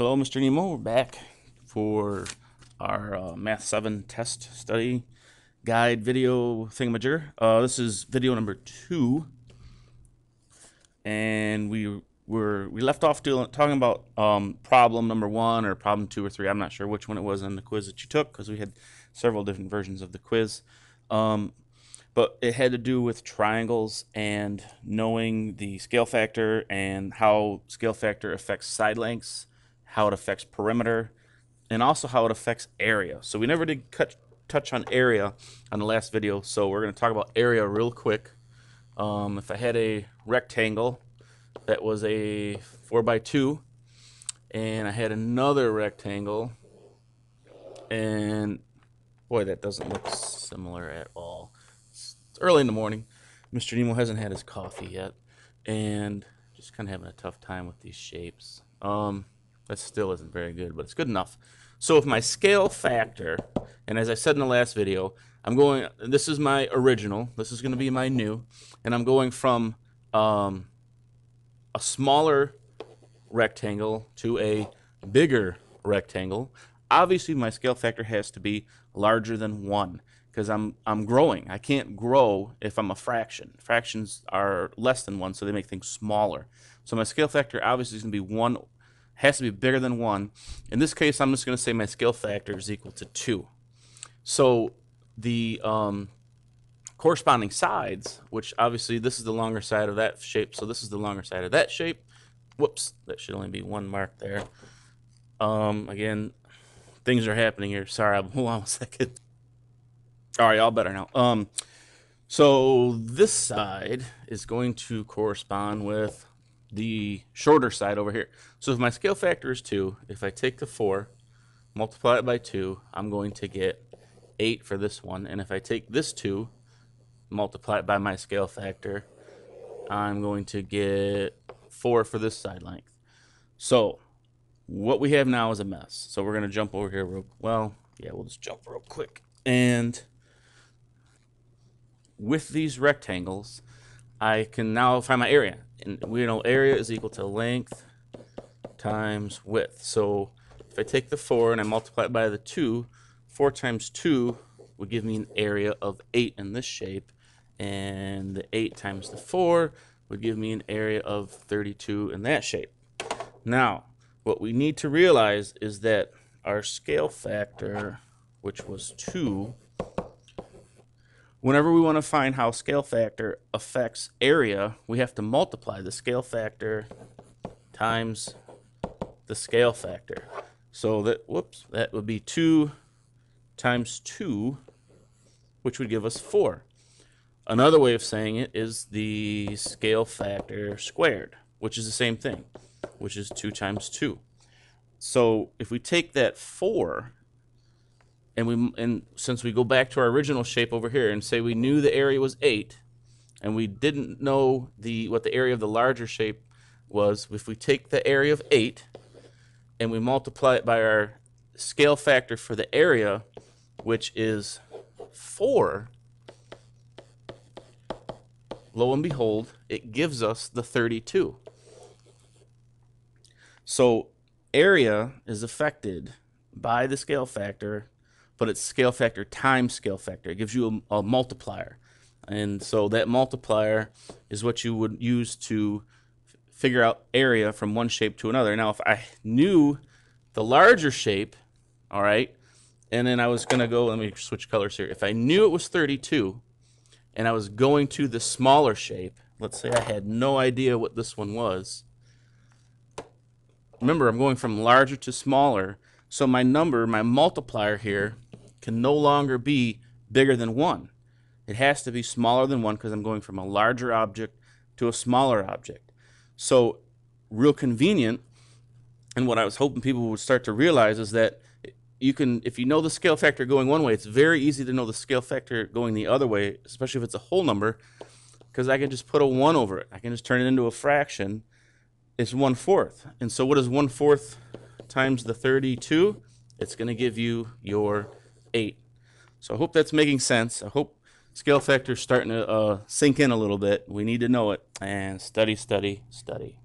Hello, Mr. Nemo. We're back for our Math 7 test study guide video thingamajigger. This is video number 2, and we left off talking about problem number 1 or problem 2 or 3. I'm not sure which one it was on the quiz that you took because we had several different versions of the quiz. But it had to do with triangles and knowing the scale factor and how scale factor affects side lengths, how it affects perimeter, and also how it affects area. So we never did touch on area on the last video, so we're going to talk about area real quick. If I had a rectangle that was a 4x2, and I had another rectangle, and boy, that doesn't look similar at all. It's early in the morning. Mr. Nemo hasn't had his coffee yet, and just kind of having a tough time with these shapes. That still isn't very good, but it's good enough. So if my scale factor, and as I said in the last video, this is my original, this is going to be my new, and I'm going from a smaller rectangle to a bigger rectangle. Obviously, my scale factor has to be larger than 1 because I'm growing. I can't grow if I'm a fraction. Fractions are less than 1, so they make things smaller. So my scale factor obviously is going to be 1. Has to be bigger than 1. In this case, I'm just going to say my scale factor is equal to 2. So the corresponding sides, which obviously this is the longer side of that shape, so this is the longer side of that shape. Whoops, that should only be 1 mark there. Again, things are happening here. Sorry, hold on a second. All right, all better now. So this side is going to correspond with the shorter side over here. So if my scale factor is 2, if I take the 4, multiply it by 2, I'm going to get 8 for this one. And if I take this 2, multiply it by my scale factor, I'm going to get 4 for this side length. So what we have now is a mess. So we're going to jump over here we'll just jump real quick. And with these rectangles, I can now find my area. And we know area is equal to length times width. So if I take the 4 and I multiply it by the 2, 4 times 2 would give me an area of 8 in this shape. And the 8 times the 4 would give me an area of 32 in that shape. Now, what we need to realize is that our scale factor, which was 2, whenever we want to find how scale factor affects area, we have to multiply the scale factor times the scale factor. So that would be 2 times 2, which would give us 4. Another way of saying it is the scale factor squared, which is the same thing, which is 2 times 2. So if we take that 4, and since we go back to our original shape over here and say we knew the area was 8, and we didn't know what the area of the larger shape was, if we take the area of 8 and we multiply it by our scale factor for the area, which is 4, lo and behold, it gives us the 32. So area is affected by the scale factor, but it's scale factor times scale factor. It gives you a multiplier. And so that multiplier is what you would use to figure out area from one shape to another. Now, if I knew the larger shape, all right, and then I was going to go, let me switch colors here. If I knew it was 32 and I was going to the smaller shape, let's say I had no idea what this one was. Remember, I'm going from larger to smaller, so my multiplier here, can no longer be bigger than 1. It has to be smaller than 1 because I'm going from a larger object to a smaller object. So real convenient, and what I was hoping people would start to realize is that if you know the scale factor going one way, it's very easy to know the scale factor going the other way, especially if it's a whole number, because I can just put a 1 over it. I can just turn it into a fraction. It's 1/4. And so what is 1/4 times the 32? It's going to give you your 8. So I hope that's making sense. I hope scale factor is starting to sink in a little bit. We need to know it. And study, study, study.